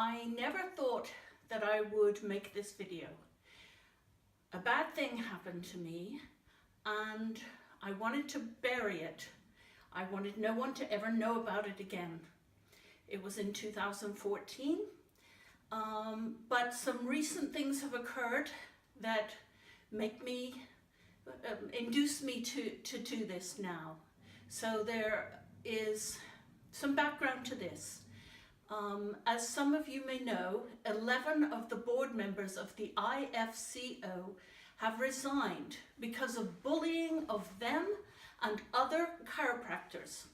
I never thought that I would make this video. A bad thing happened to me and I wanted to bury it. I wanted no one to ever know about it again. It was in 2014, but some recent things have occurred that make me, induce me to do this now. So there is some background to this. As some of you may know, 11 of the board members of the IFCO have resigned because of bullying of them and other chiropractors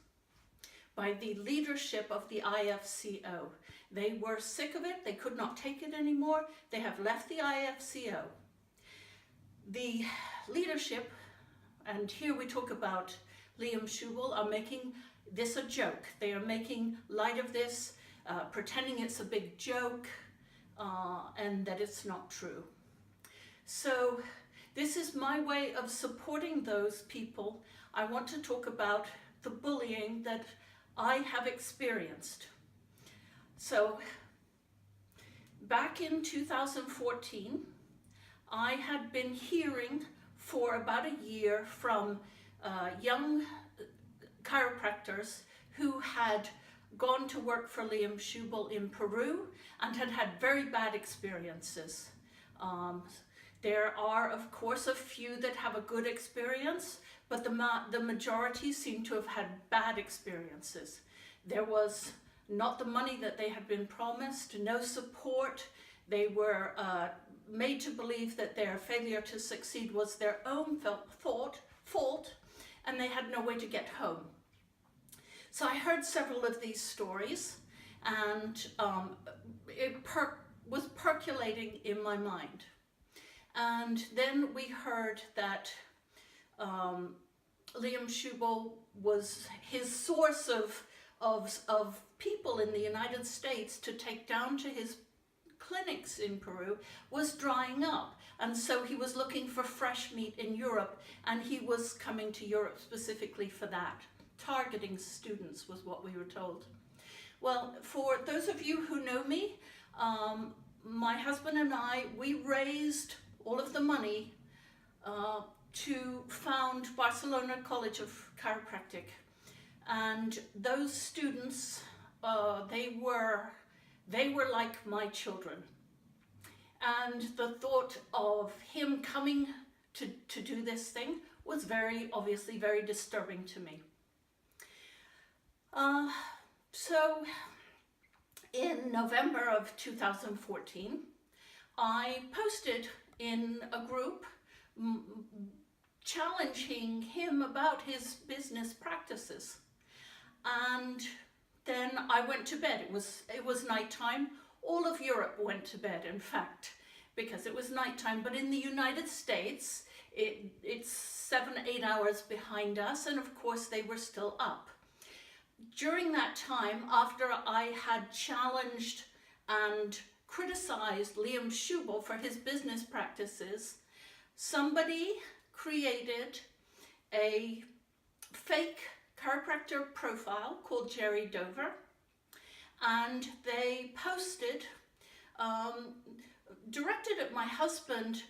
by the leadership of the IFCO. They were sick of it, they could not take it anymore, they have left the IFCO. The leadership, and here we talk about Liam Schubel, are making this a joke. They are making light of this, pretending it's a big joke, and that it's not true. So this is my way of supporting those people. I want to talk about the bullying that I have experienced. So back in 2014, I had been hearing for about a year from young chiropractors who had gone to work for Liam Schubel in Peru and had had very bad experiences. There are, of course, a few that have a good experience, but the majority seem to have had bad experiences. There was not the money that they had been promised, no support. They were made to believe that their failure to succeed was their own fault, and they had no way to get home. So I heard several of these stories, and it was percolating in my mind. And then we heard that Liam Schubel was his source of people in the United States to take down to his clinics in Peru was drying up, and so he was looking for fresh meat in Europe, and he was coming to Europe specifically for that. Targeting students was what we were told. Well, for those of you who know me, my husband and I, we raised all of the money to found Barcelona College of Chiropractic, and those students, they were like my children, and the thought of him coming to do this thing was obviously very disturbing to me. So in November of 2014, I posted in a group challenging him about his business practices. And then I went to bed. It was nighttime. All of Europe went to bed, in fact, because it was nighttime. But in the United States, it's 7-8 hours behind us, and of course they were still up. During that time, after I had challenged and criticized Liam Schubel for his business practices, somebody created a fake chiropractor profile called Jerry Dover, and they posted, directed at my husband.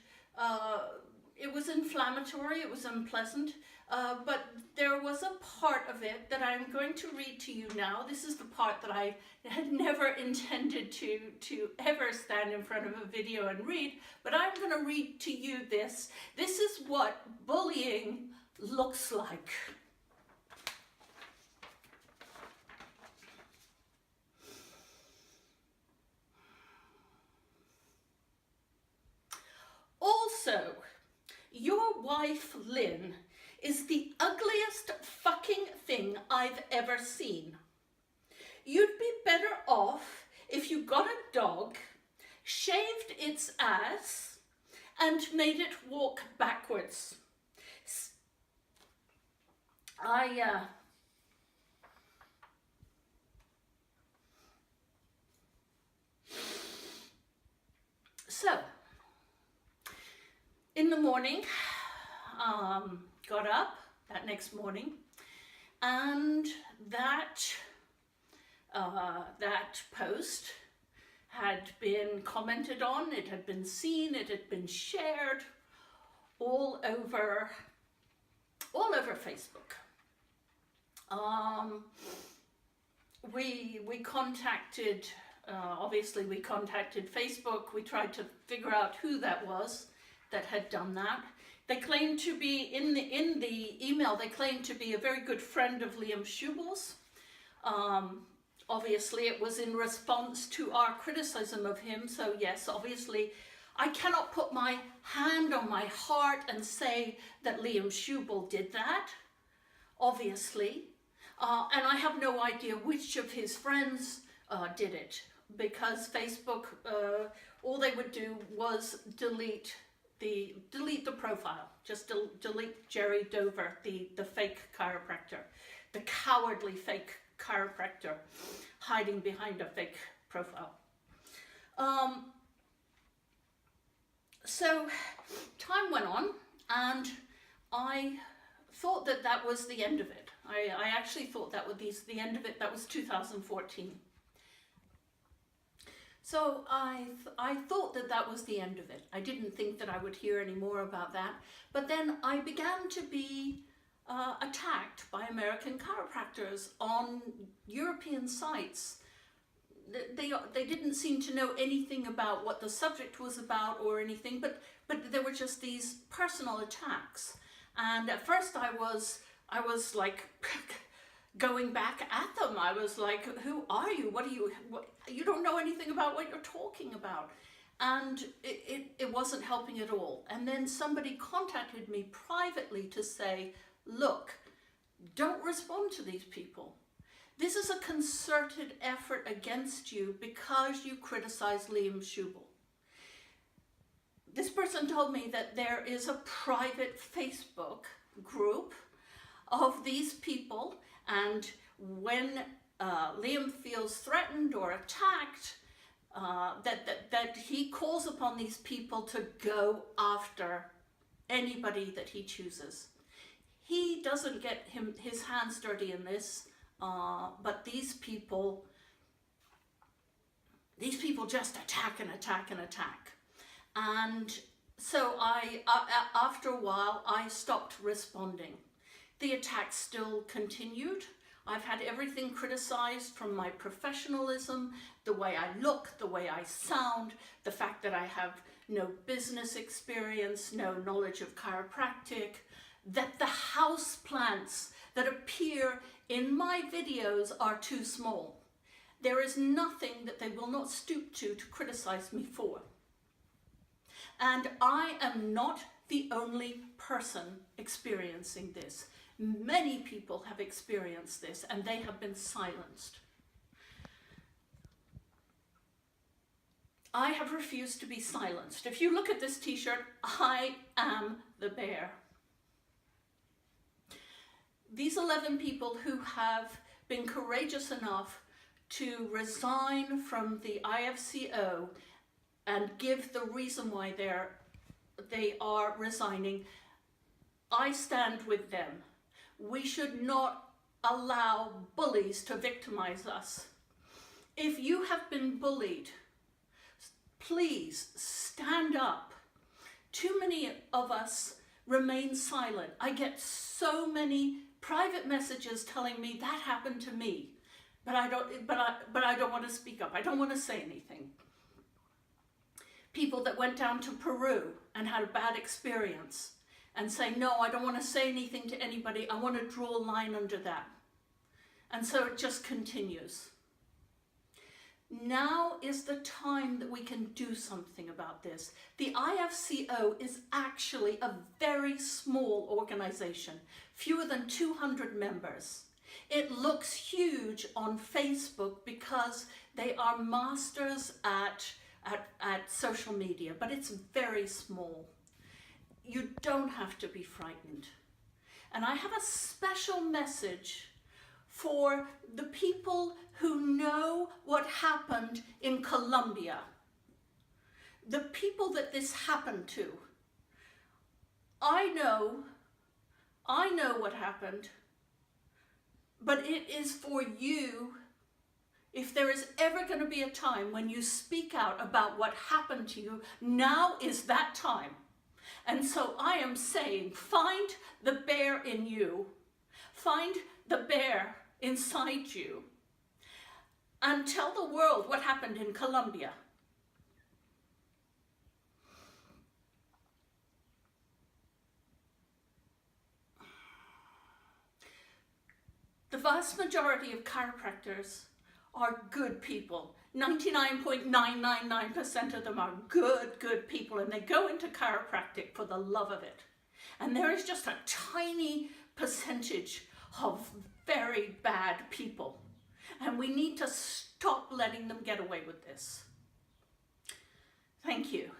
It was inflammatory, it was unpleasant, but there was a part of it that I'm going to read to you now. This is the part that I had never intended to ever stand in front of a video and read, but I'm going to read to you this. This is what bullying looks like. Also, your wife, Lynn, is the ugliest fucking thing I've ever seen. You'd be better off if you got a dog, shaved its ass, and made it walk backwards. So, in the morning, got up that next morning, and that post had been commented on, it had been seen, it had been shared all over Facebook. We contacted, obviously we contacted Facebook. We tried to figure out who that was that had done that. They claimed to be, in the email, they claimed to be a very good friend of Liam Schubel's. Obviously it was in response to our criticism of him, so yes, obviously I cannot put my hand on my heart and say that Liam Schubel did that, obviously. And I have no idea which of his friends did it, because Facebook, all they would do was delete the profile, just delete Jerry Dover, the fake chiropractor, the cowardly fake chiropractor hiding behind a fake profile. So time went on, and I thought that that was the end of it. I actually thought that was the end of it. That was 2014. So I thought that that was the end of it. I didn't think that I would hear any more about that. But then I began to be attacked by American chiropractors on European sites. They didn't seem to know anything about what the subject was about or anything, but there were just these personal attacks. And at first I was like going back at them. I was like, who are you? You don't know anything about what you're talking about. And it wasn't helping at all. And then somebody contacted me privately to say, look, don't respond to these people. This is a concerted effort against you because you criticize Liam Schubel. This person told me that there is a private Facebook group of these people, and when Liam feels threatened or attacked, that he calls upon these people to go after anybody that he chooses. He doesn't get his hands dirty in this, but these people just attack and attack and attack. And so after a while, I stopped responding. The attacks still continued. I've had everything criticized, from my professionalism, the way I look, the way I sound, the fact that I have no business experience, no knowledge of chiropractic, that the house plants that appear in my videos are too small. There is nothing that they will not stoop to criticize me for. And I am not the only person experiencing this. Many people have experienced this, and they have been silenced. I have refused to be silenced. If you look at this t-shirt, I am the bear. These 11 people who have been courageous enough to resign from the IFCO and give the reason why they are resigning, I stand with them. We should not allow bullies to victimize us. If you have been bullied, please stand up. Too many of us remain silent. I get so many private messages telling me that happened to me, but I don't want to speak up. I don't want to say anything. People that went down to Peru and had a bad experience and say, no, I don't want to say anything to anybody. I want to draw a line under that. And so it just continues. Now is the time that we can do something about this. The IFCO is actually a very small organization, fewer than 200 members. It looks huge on Facebook because they are masters at social media, but it's very small. You don't have to be frightened. And I have a special message for the people who know what happened in Colombia, the people that this happened to. I know what happened, but it is for you If there is ever going to be a time when you speak out about what happened to you, now is that time. And so I am saying, find the bear in you. Find the bear inside you. And tell the world what happened in Colombia. The vast majority of chiropractors are good people. 99.999% of them are good people, and they go into chiropractic for the love of it. And there is just a tiny percentage of very bad people. And we need to stop letting them get away with this. Thank you.